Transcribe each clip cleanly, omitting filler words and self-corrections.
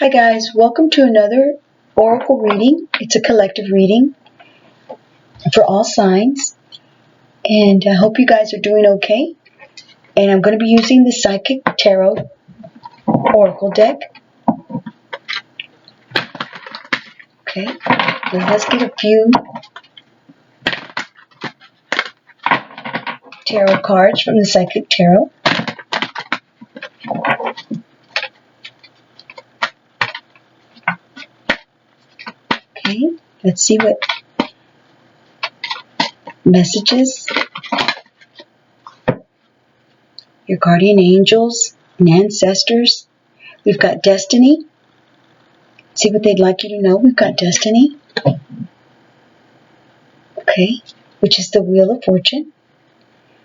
Hi guys, welcome to another Oracle reading. It's a collective reading for all signs, and I hope you guys are doing okay. And I'm going to be using the Psychic Tarot Oracle deck. Okay, let's get a few tarot cards from the Psychic Tarot. Okay, let's see what messages your guardian angels and ancestors. We've got destiny. See what they'd like you to know. We've got destiny. Okay, which is the Wheel of Fortune.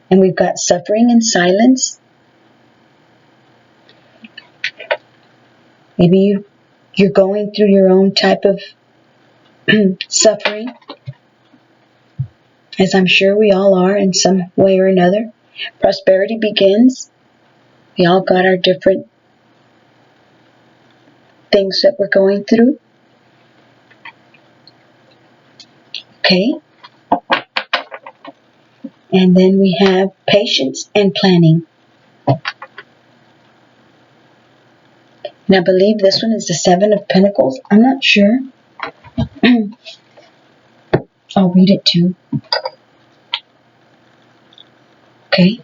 And we've got suffering and silence. Maybe you're going through your own type of suffering, as I'm sure we all are in some way or another. Prosperity begins. We all got our different things that we're going through. Okay. And then we have patience and planning. And I believe this one is the Seven of Pentacles. I'm not sure. I'll read it too. Okay.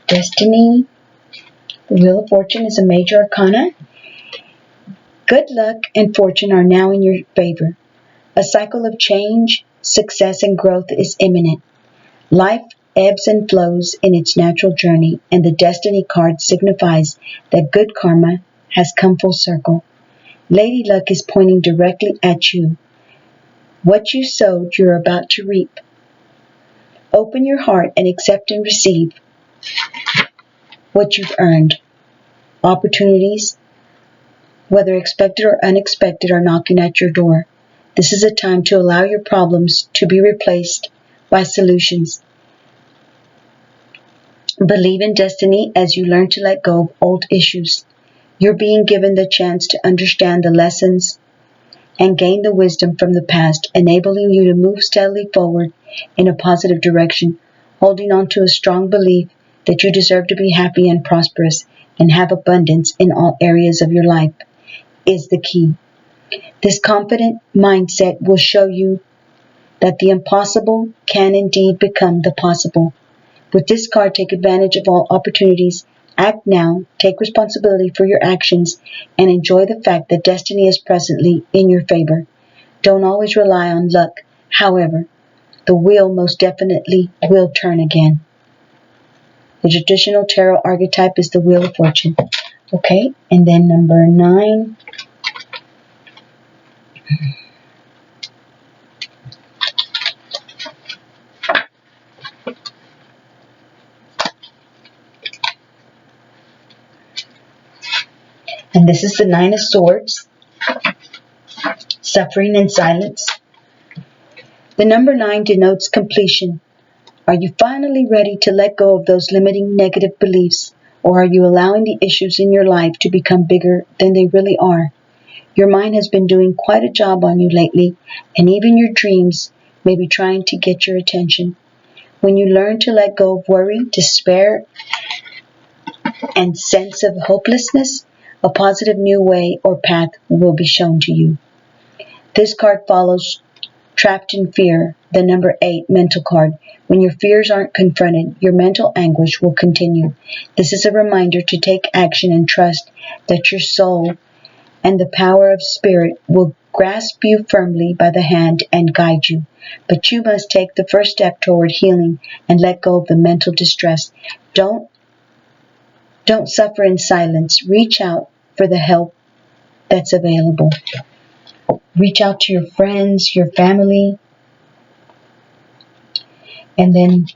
Destiny. The Wheel of Fortune is a major arcana. Good luck and fortune are now in your favor. A cycle of change, success, and growth is imminent. Life ebbs and flows in its natural journey, and the Destiny card signifies that good karma has come full circle. Lady Luck is pointing directly at you. What you sowed, you're about to reap. Open your heart and accept and receive what you've earned. Opportunities, whether expected or unexpected, are knocking at your door. This is a time to allow your problems to be replaced by solutions. Believe in destiny as you learn to let go of old issues. You're being given the chance to understand the lessons and gain the wisdom from the past, enabling you to move steadily forward in a positive direction, holding on to a strong belief that you deserve to be happy and prosperous and have abundance in all areas of your life is the key. This confident mindset will show you that the impossible can indeed become the possible. With this card, take advantage of all opportunities. Act now, take responsibility for your actions, and enjoy the fact that destiny is presently in your favor. Don't always rely on luck. However, the wheel most definitely will turn again. The traditional tarot archetype is the Wheel of Fortune. Okay, and then number 9. And this is the Nine of Swords, suffering and silence. The number 9 denotes completion. Are you finally ready to let go of those limiting negative beliefs, or are you allowing the issues in your life to become bigger than they really are? Your mind has been doing quite a job on you lately, and even your dreams may be trying to get your attention. When you learn to let go of worry, despair, and sense of hopelessness, a positive new way or path will be shown to you. This card follows Trapped in Fear, the number 8 mental card. When your fears aren't confronted, your mental anguish will continue. This is a reminder to take action and trust that your soul and the power of spirit will grasp you firmly by the hand and guide you. But you must take the first step toward healing and let go of the mental distress. Don't suffer in silence. Reach out for the help that's available. Reach out to your friends, your family. And then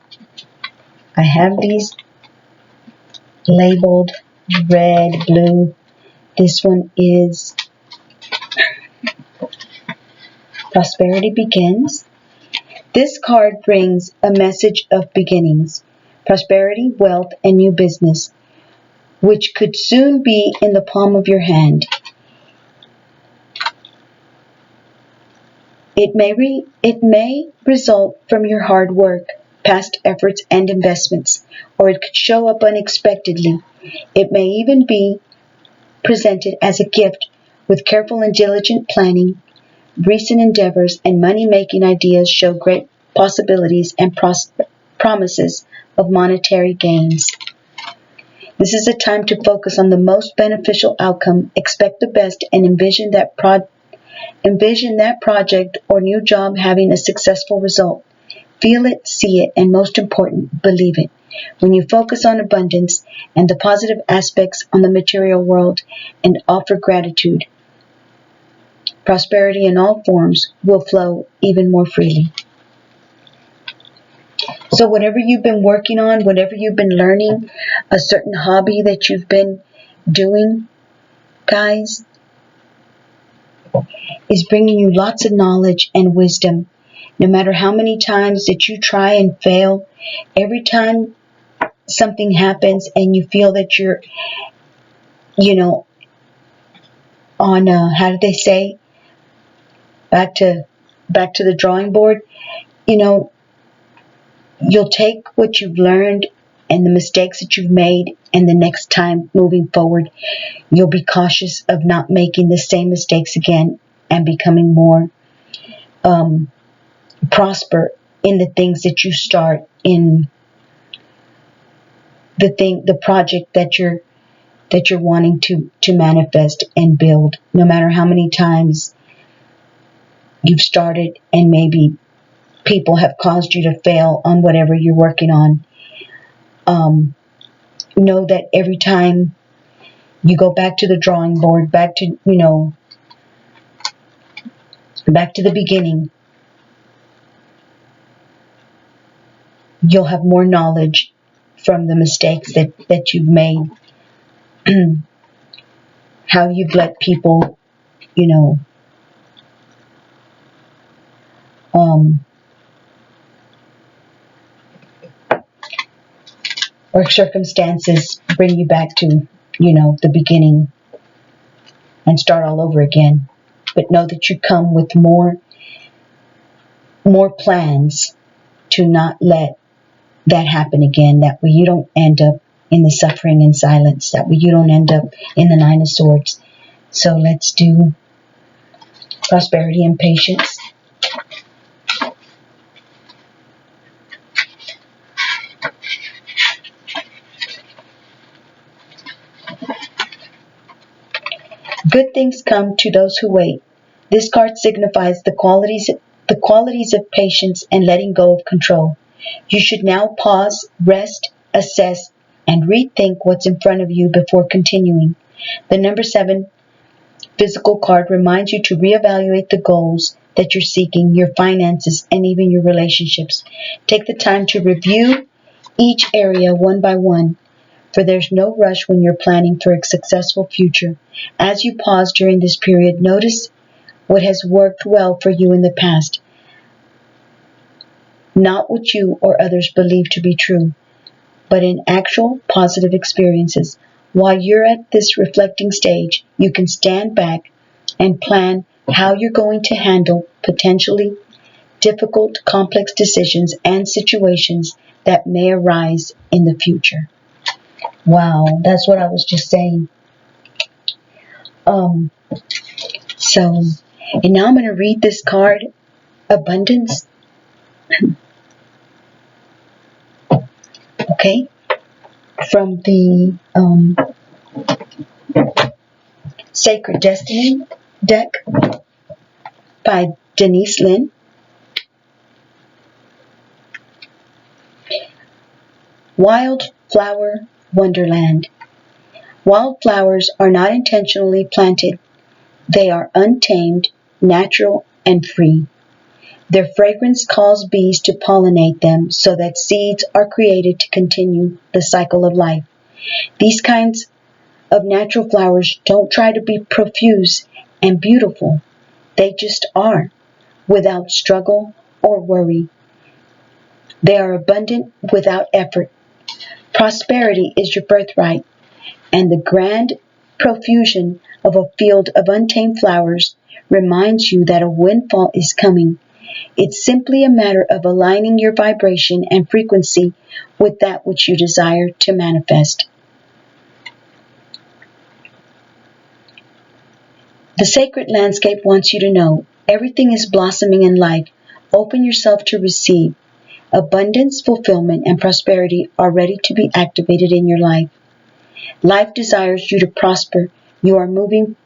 I have these labeled red, blue. This one is Prosperity Begins. This card brings a message of beginnings. prosperity, wealth, and new business, which could soon be in the palm of your hand. It may result from your hard work, past efforts, and investments, or it could show up unexpectedly. It may even be presented as a gift with careful and diligent planning. Recent endeavors and money-making ideas show great possibilities and promises of monetary gains. This is a time to focus on the most beneficial outcome, expect the best, and envision that project or new job having a successful result. Feel it, see it, and most important, believe it. When you focus on abundance and the positive aspects on the material world and offer gratitude, prosperity in all forms will flow even more freely. So whatever you've been working on, whatever you've been learning, a certain hobby that you've been doing, guys, is bringing you lots of knowledge and wisdom. No matter how many times that you try and fail, every time something happens and you feel that you're, on, how do they say, back to the drawing board, you'll take what you've learned and the mistakes that you've made, and the next time moving forward, you'll be cautious of not making the same mistakes again and becoming more prosper in the things that you start, in the project that you're wanting to manifest and build. No matter how many times you've started and maybe people have caused you to fail on whatever you're working on, know that every time you go back to the drawing board, back to the beginning, you'll have more knowledge from the mistakes that you've made, how you've let people, or circumstances bring you back to, the beginning and start all over again. But know that you come with more plans to not let that happen again. That way you don't end up in the suffering and silence. That way you don't end up in the Nine of Swords. So let's do prosperity and patience. Good things come to those who wait. This card signifies the qualities of patience and letting go of control. You should now pause, rest, assess, and rethink what's in front of you before continuing. The number 7 physical card reminds you to reevaluate the goals that you're seeking, your finances, and even your relationships. Take the time to review each area one by one, for there's no rush when you're planning for a successful future. As you pause during this period, notice what has worked well for you in the past, not what you or others believe to be true, but in actual positive experiences. While you're at this reflecting stage, you can stand back and plan how you're going to handle potentially difficult, complex decisions and situations that may arise in the future. Wow, that's what I was just saying. And now I'm going to read this card, Abundance. Okay, from the Sacred Destiny deck by Denise Lynn. Wildflower Wonderland. Wildflowers are not intentionally planted. They are untamed, natural, and free. Their fragrance calls bees to pollinate them so that seeds are created to continue the cycle of life. These kinds of natural flowers don't try to be profuse and beautiful. They just are, without struggle or worry. They are abundant without effort. Prosperity is your birthright, and the grand profusion of a field of untamed flowers reminds you that a windfall is coming. It's simply a matter of aligning your vibration and frequency with that which you desire to manifest. The sacred landscape wants you to know everything is blossoming in life. Open yourself to receive. Abundance, fulfillment, and prosperity are ready to be activated in your life. Life desires you to prosper. You are moving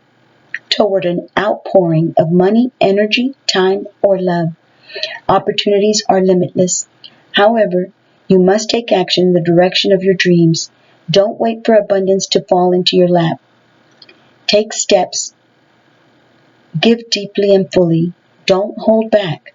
toward an outpouring of money, energy, time, or love. Opportunities are limitless. However, you must take action in the direction of your dreams. Don't wait for abundance to fall into your lap. Take steps. Give deeply and fully. Don't hold back.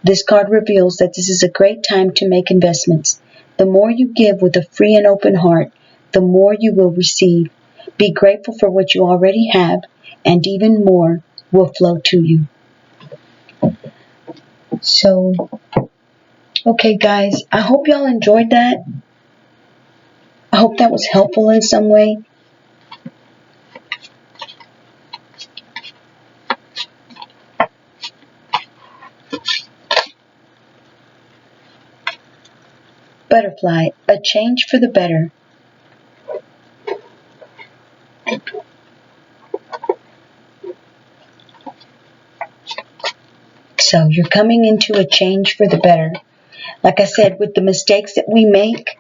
This card reveals that this is a great time to make investments. The more you give with a free and open heart, the more you will receive. Be grateful for what you already have, and even more will flow to you. So, okay guys, I hope y'all enjoyed that. I hope that was helpful in some way. Butterfly, a change for the better. So you're coming into a change for the better. Like I said, with the mistakes that we make,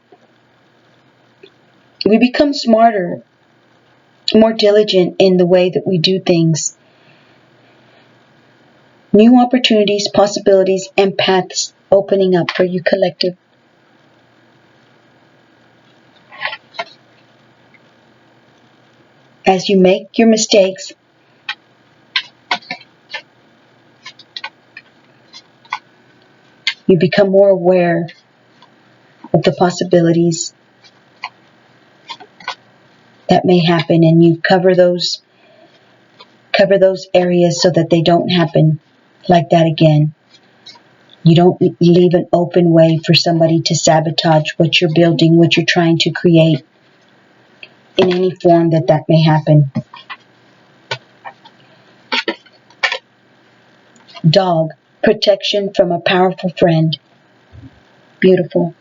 we become smarter, more diligent in the way that we do things. New opportunities, possibilities, and paths opening up for you collective. As you make your mistakes, you become more aware of the possibilities that may happen, and you cover those areas so that they don't happen like that again. You don't leave an open way for somebody to sabotage what you're building, what you're trying to create, in any form that may happen. Dog, protection from a powerful friend. Beautiful.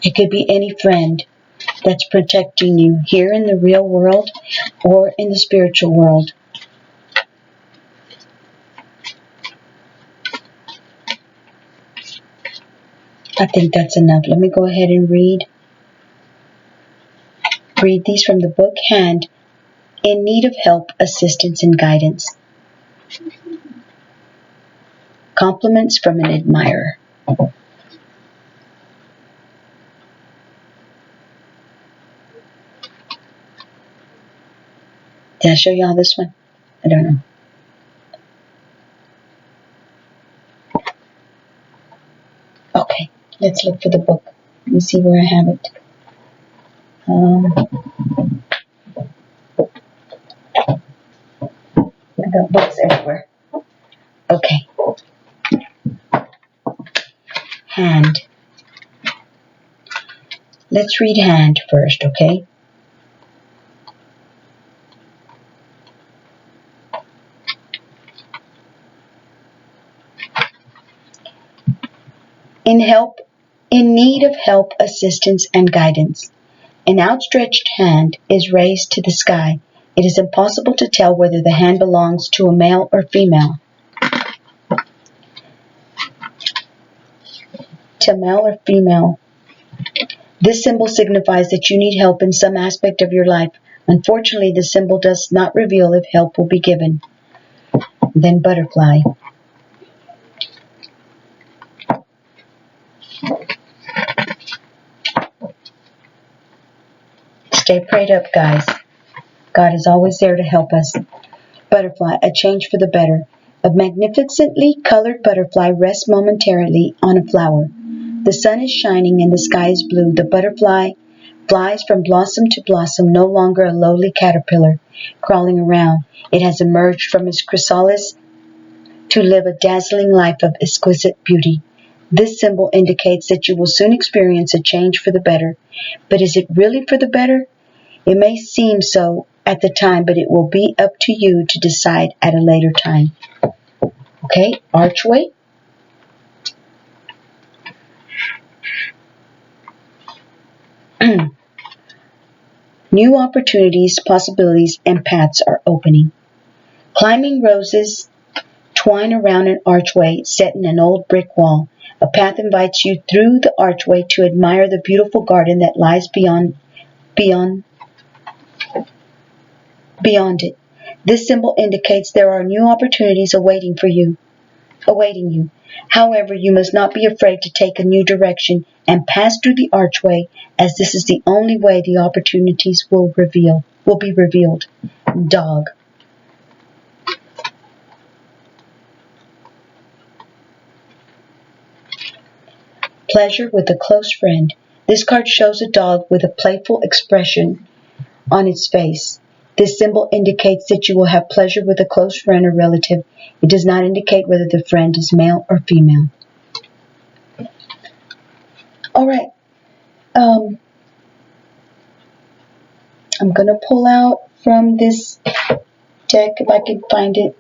It could be any friend that's protecting you here in the real world or in the spiritual world. I think that's enough. Let me go ahead and read these from the book Hand, in need of help, assistance, and guidance. Compliments from an admirer. Did I show y'all this one? I don't know. Okay, let's look for the book. Let me see where I have it. I got books everywhere. Okay. Hand. Let's read Hand first, okay? In need of help, assistance, and guidance. An outstretched hand is raised to the sky. It is impossible to tell whether the hand belongs to a male or female. To male or female. This symbol signifies that you need help in some aspect of your life. Unfortunately, the symbol does not reveal if help will be given. Then butterfly. Stay prayed up, guys. God is always there to help us. Butterfly, a change for the better. A magnificently colored butterfly rests momentarily on a flower. The sun is shining and the sky is blue. The butterfly flies from blossom to blossom, no longer a lowly caterpillar crawling around. It has emerged from its chrysalis to live a dazzling life of exquisite beauty. This symbol indicates that you will soon experience a change for the better. But is it really for the better? It may seem so at the time, but it will be up to you to decide at a later time. Okay, archway. New opportunities, possibilities, and paths are opening. Climbing roses twine around an archway set in an old brick wall. A path invites you through the archway to admire the beautiful garden that lies beyond it. This symbol indicates there are new opportunities awaiting you. However, you must not be afraid to take a new direction and pass through the archway, as this is the only way the opportunities will be revealed. Dog. Pleasure with a close friend. This card shows a dog with a playful expression on its face. This symbol indicates that you will have pleasure with a close friend or relative. It does not indicate whether the friend is male or female. All right. I'm going to pull out from this deck if I can find it.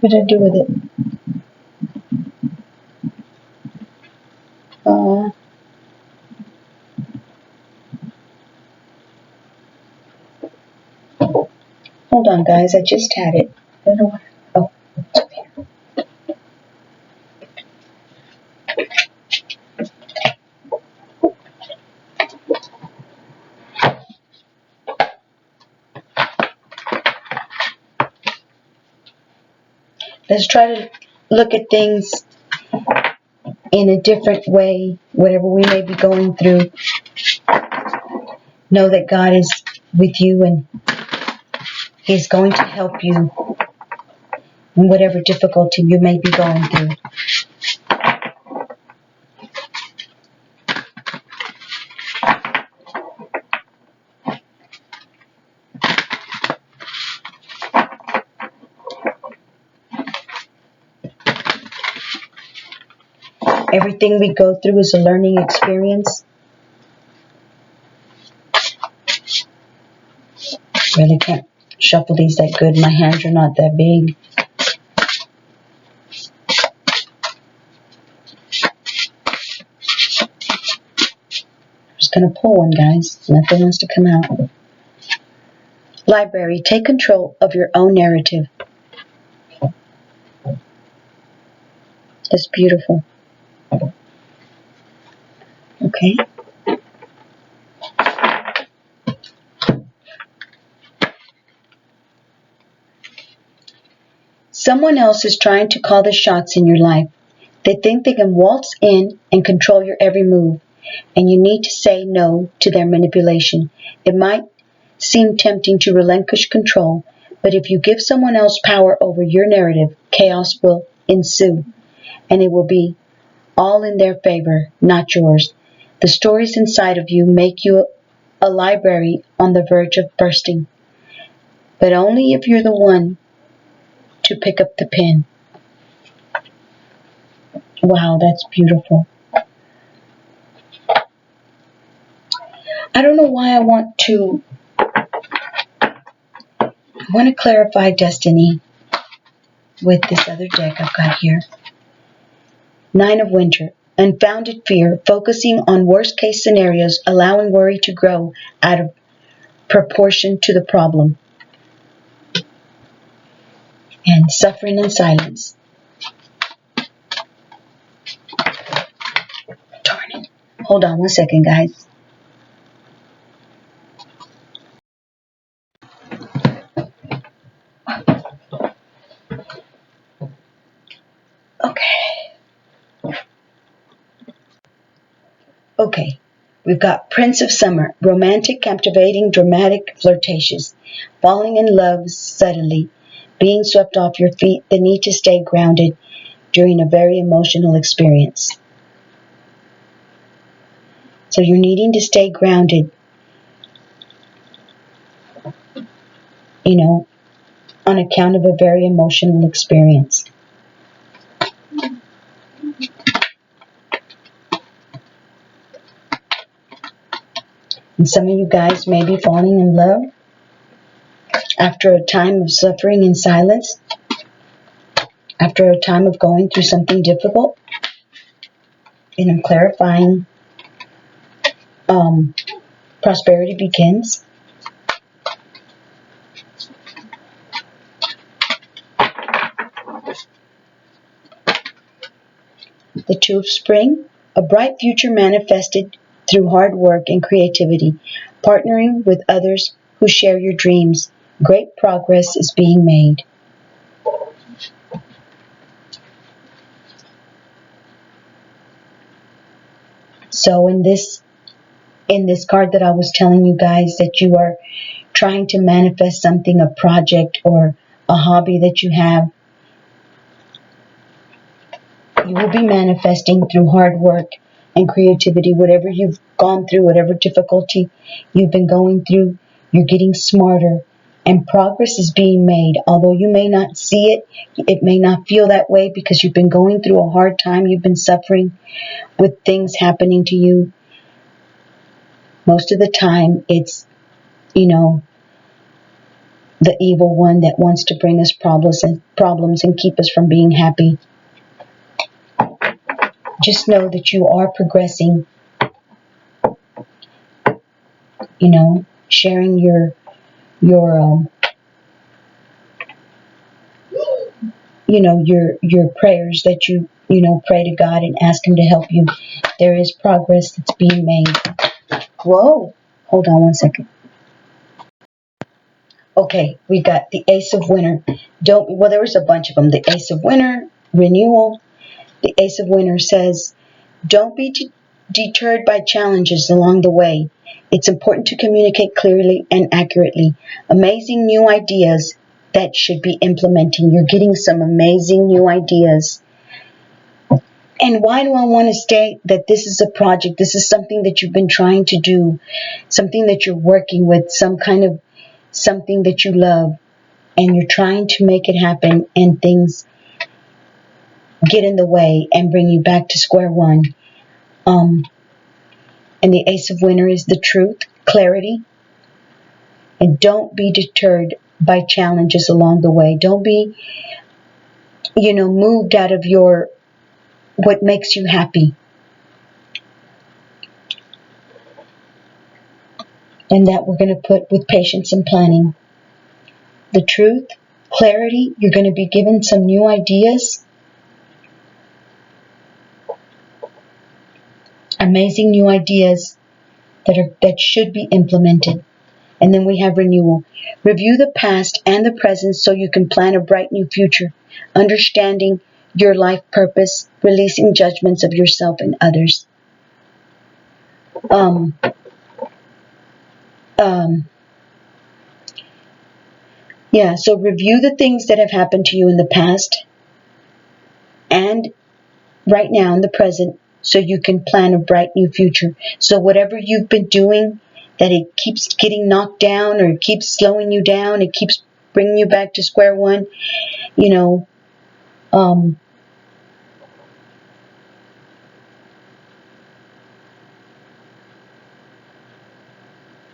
What did I do with it? Hold on, guys. I just had it. I don't know why. Oh, it's up here. Let's try to look at things in a different way, whatever we may be going through. Know that God is with you and He's going to help you in whatever difficulty you may be going through. Everything we go through is a learning experience. Really can't shuffle these that good. My hands are not that big. I'm just going to pull one, guys. Nothing wants to come out. Library, take control of your own narrative. It's beautiful. Okay. Someone else is trying to call the shots in your life. They think they can waltz in and control your every move, and you need to say no to their manipulation. It might seem tempting to relinquish control, but if you give someone else power over your narrative, chaos will ensue, and it will be all in their favor, not yours. The stories inside of you make you a library on the verge of bursting, but only if you're the one to pick up the pen. Wow, that's beautiful. I don't know why I want to clarify destiny with this other deck I've got here. Nine of Winter. Unfounded fear, focusing on worst case scenarios, allowing worry to grow out of proportion to the problem. And suffering in silence. Darn it. Hold on one second, guys. Okay. We've got Prince of Summer. Romantic, captivating, dramatic, flirtatious. Falling in love suddenly. Being swept off your feet. The need to stay grounded during a very emotional experience. So you're needing to stay grounded you know, on account of a very emotional experience. And some of you guys may be falling in love after a time of suffering in silence, after a time of going through something difficult. And I'm clarifying, prosperity begins. The Two of Spring, a bright future manifested through hard work and creativity, partnering with others who share your dreams. Great progress is being made. So in this card that I was telling you guys that you are trying to manifest something, a project or a hobby that you have, you will be manifesting through hard work and creativity. Whatever you've gone through, whatever difficulty you've been going through, you're getting smarter and progress is being made. Although you may not see it, it may not feel that way because you've been going through a hard time, you've been suffering with things happening to you. Most of the time it's, the evil one that wants to bring us problems and keep us from being happy. Just know that you are progressing, sharing your your prayers that you pray to God and ask Him to help you. There is progress that's being made. Whoa, hold on one second. Okay, we got the Ace of Winter. There was a bunch of them. The Ace of Winter, renewal. The Ace of Winter says, don't be deterred by challenges along the way. It's important to communicate clearly and accurately. Amazing new ideas that should be implementing. You're getting some amazing new ideas. And why do I want to state that this is a project? This is something that you've been trying to do, something that you're working with, something that you love, and you're trying to make it happen, and things get in the way and bring you back to square one. And the Ace of Winter is the truth, clarity, and don't be deterred by challenges along the way. Don't be, moved out of what makes you happy. And that we're going to put with patience and planning. The truth, clarity, you're going to be given some new ideas. Amazing new ideas that should be implemented. And then we have renewal. Review the past and the present so you can plan a bright new future. Understanding your life purpose, releasing judgments of yourself and others. So review the things that have happened to you in the past and right now in the present so you can plan a bright new future. So whatever you've been doing, that it keeps getting knocked down or it keeps slowing you down, it keeps bringing you back to square one,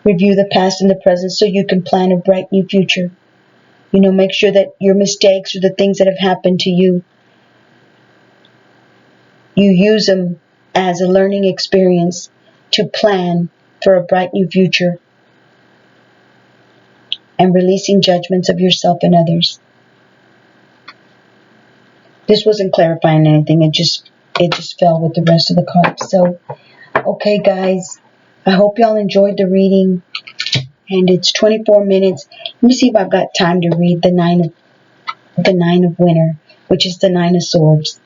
review the past and the present so you can plan a bright new future. Make sure that your mistakes or the things that have happened to you, you use them as a learning experience to plan for a bright new future and releasing judgments of yourself and others. This wasn't clarifying anything. It just fell with the rest of the cards. So, okay, guys, I hope y'all enjoyed the reading. And it's 24 minutes. Let me see if I've got time to read the Nine of Winter, which is the Nine of Swords.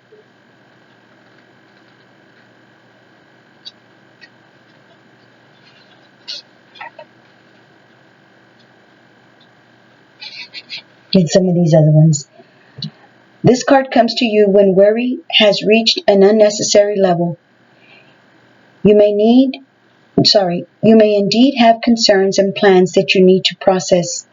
And some of these other ones. This card comes to you when worry has reached an unnecessary level. You may need You may indeed have concerns and plans that you need to process,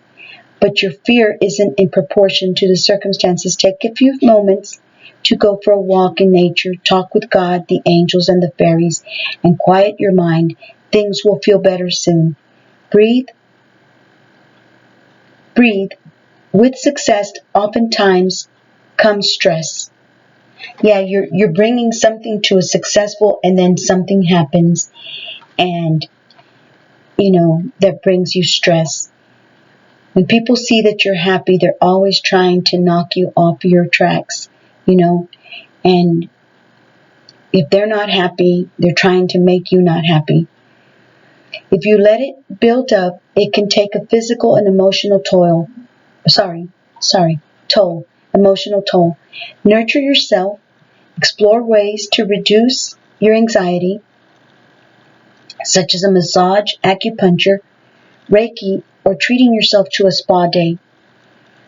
but your fear isn't in proportion to the circumstances. Take a few moments to go for a walk in nature, talk with God, the angels, and the fairies, and quiet your mind. Things will feel better soon. Breathe, breathe. With success, oftentimes comes stress. Yeah, you're bringing something to a successful, and then something happens, and that brings you stress. When people see that you're happy, they're always trying to knock you off your tracks, and if they're not happy, they're trying to make you not happy. If you let it build up, it can take a physical and emotional toll. Toll. Emotional toll. Nurture yourself. Explore ways to reduce your anxiety, such as a massage, acupuncture, Reiki, or treating yourself to a spa day.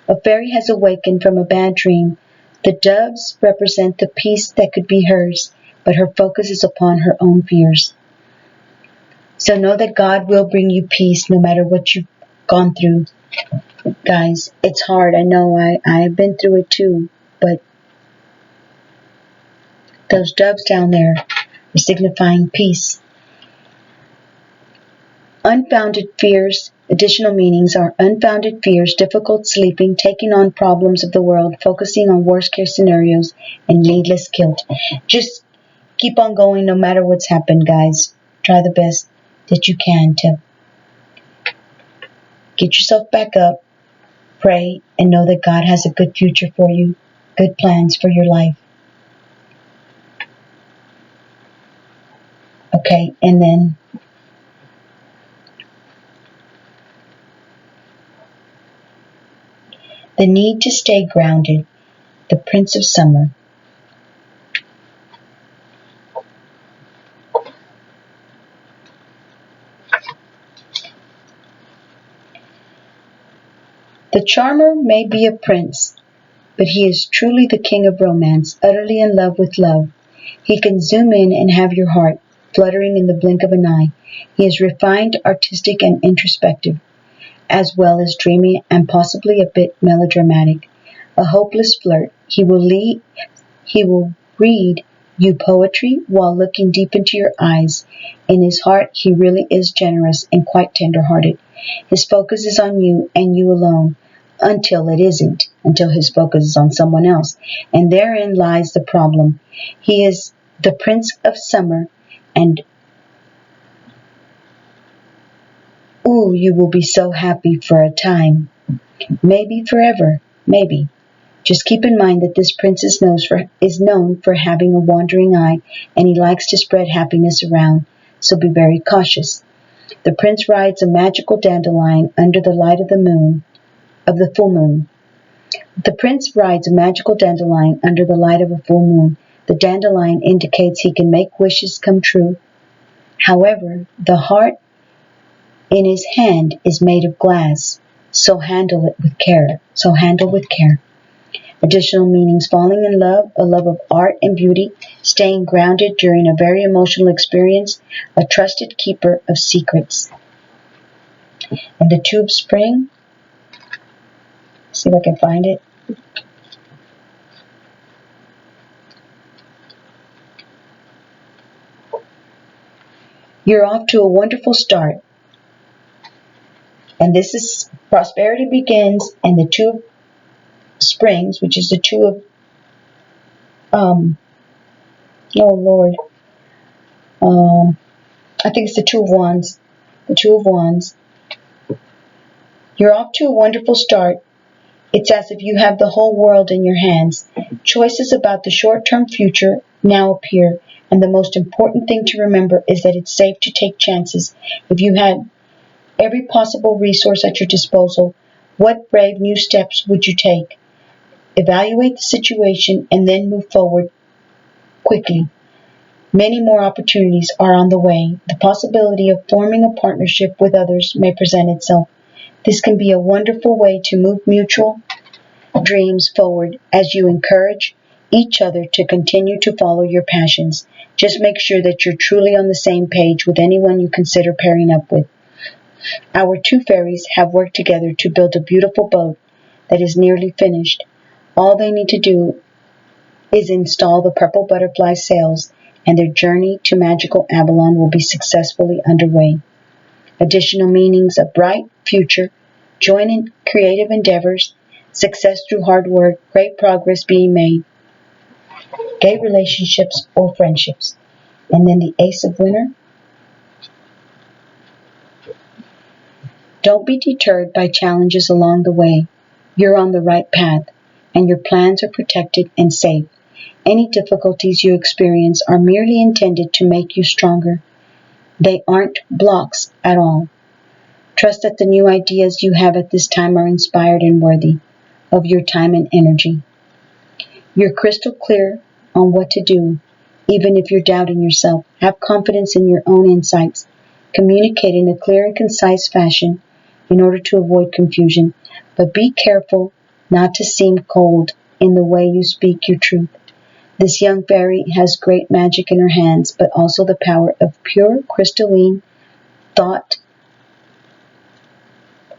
A fairy has awakened from a bad dream. The doves represent the peace that could be hers, but her focus is upon her own fears. So know that God will bring you peace no matter what you've gone through. Guys, it's hard. I know I've been through it too, but those doves down there are signifying peace. Unfounded fears. Additional meanings are unfounded fears, difficult sleeping, taking on problems of the world, focusing on worst case scenarios, and needless guilt. Just keep on going no matter what's happened, guys. Try the best that you can to get yourself back up, pray, and know that God has a good future for you, good plans for your life. Okay, and then the need to stay grounded, the Prince of Summer. The charmer may be a prince, but he is truly the king of romance, utterly in love with love. He can zoom in and have your heart fluttering in the blink of an eye. He is refined, artistic, and introspective, as well as dreamy and possibly a bit melodramatic. A hopeless flirt, he will read you poetry while looking deep into your eyes. In his heart, he really is generous and quite tender-hearted. His focus is on you and you alone, until it isn't, until his focus is on someone else. And therein lies the problem. He is the Prince of Summer, and you will be so happy for a time. Maybe forever, maybe. Just keep in mind that this prince is known for having a wandering eye, and he likes to spread happiness around, so be very cautious. The prince rides a magical dandelion under the light of the full moon. The prince rides a magical dandelion under the light of a full moon. The dandelion indicates he can make wishes come true. However, the heart in his hand is made of glass, so handle with care. Additional meanings: falling in love, a love of art and beauty, staying grounded during a very emotional experience, a trusted keeper of secrets. And the Two of Spring, see if I can find it. You're off to a wonderful start. And this is prosperity begins, and the Two of Springs, which is the two of I think it's the Two of Wands. The Two of Wands. You're off to a wonderful start. It's as if you have the whole world in your hands. Choices about the short-term future now appear, and the most important thing to remember is that it's safe to take chances. If you had every possible resource at your disposal, what brave new steps would you take? Evaluate the situation and then move forward quickly. Many more opportunities are on the way. The possibility of forming a partnership with others may present itself. This can be a wonderful way to move mutual dreams forward as you encourage each other to continue to follow your passions. Just make sure that you're truly on the same page with anyone you consider pairing up with. Our two fairies have worked together to build a beautiful boat that is nearly finished. All they need to do is install the purple butterfly sails, and their journey to magical Avalon will be successfully underway. Additional meanings: a bright future, join in creative endeavors, success through hard work, great progress being made, gay relationships or friendships. And then the Ace of Winter. Don't be deterred by challenges along the way. You're on the right path, and your plans are protected and safe. Any difficulties you experience are merely intended to make you stronger. They aren't blocks at all. Trust that the new ideas you have at this time are inspired and worthy of your time and energy. You're crystal clear on what to do, even if you're doubting yourself. Have confidence in your own insights. Communicate in a clear and concise fashion in order to avoid confusion, but be careful not to seem cold in the way you speak your truth. This young fairy has great magic in her hands, but also the power of pure crystalline thought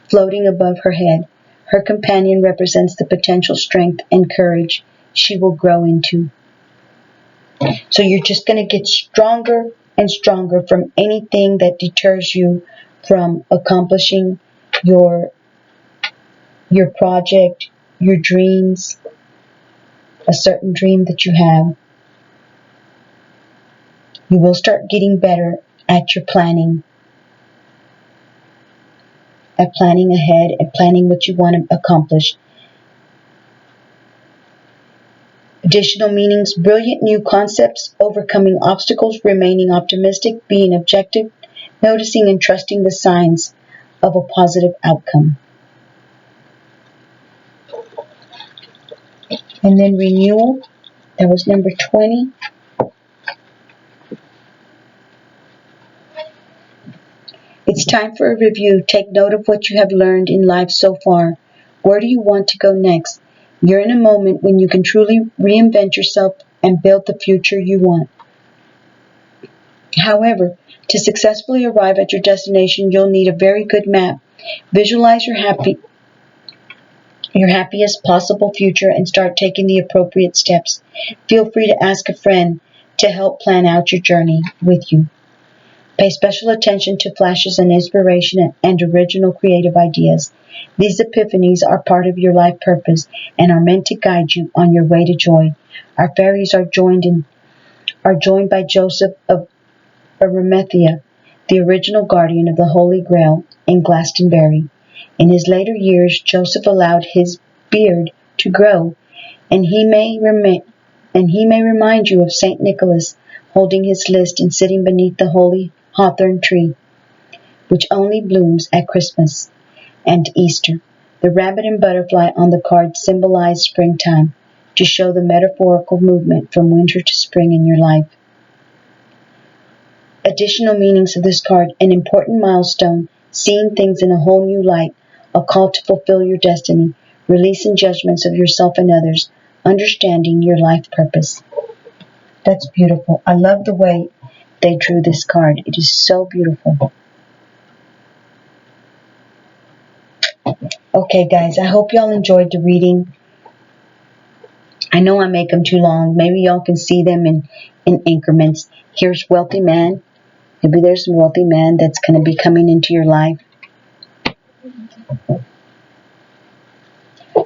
floating above her head. Her companion represents the potential strength and courage she will grow into. So you're just going to get stronger and stronger from anything that deters you from accomplishing your project, your dreams, a certain dream that you have. You will start getting better at your planning, at planning ahead and planning what you want to accomplish. Additional meanings: brilliant new concepts, overcoming obstacles, remaining optimistic, being objective, noticing and trusting the signs of a positive outcome. And then renewal, that was number 20. It's time for a review. Take note of what you have learned in life so far. Where do you want to go next? You're in a moment when you can truly reinvent yourself and build the future you want. However, to successfully arrive at your destination, you'll need a very good map. Visualize your happiest possible future and start taking the appropriate steps. Feel free to ask a friend to help plan out your journey with you. Pay special attention to flashes and inspiration and original creative ideas. These epiphanies are part of your life purpose and are meant to guide you on your way to joy. Our fairies are joined by Joseph of Arimathea, the original guardian of the Holy Grail in Glastonbury. In his later years, Joseph allowed his beard to grow, and he may remind you of Saint Nicholas holding his list and sitting beneath the holy hawthorn tree, which only blooms at Christmas and Easter. The rabbit and butterfly on the card symbolize springtime, to show the metaphorical movement from winter to spring in your life. Additional meanings of this card: an important milestone, seeing things in a whole new light, a call to fulfill your destiny, releasing judgments of yourself and others, understanding your life purpose. That's beautiful. I love the way they drew this card. It is so beautiful. Okay, guys, I hope y'all enjoyed the reading. I know I make them too long. Maybe y'all can see them in increments. Here's Wealthy Man. Maybe there's a wealthy man that's going to be coming into your life.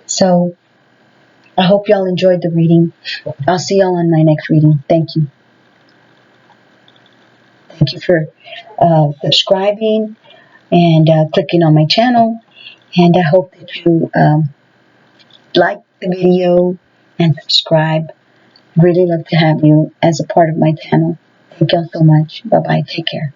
So, I hope y'all enjoyed the reading. I'll see y'all on my next reading. Thank you. Thank you for subscribing and clicking on my channel. And I hope that you like the video and subscribe. Really love to have you as a part of my channel. Thank y'all so much. Bye-bye. Take care.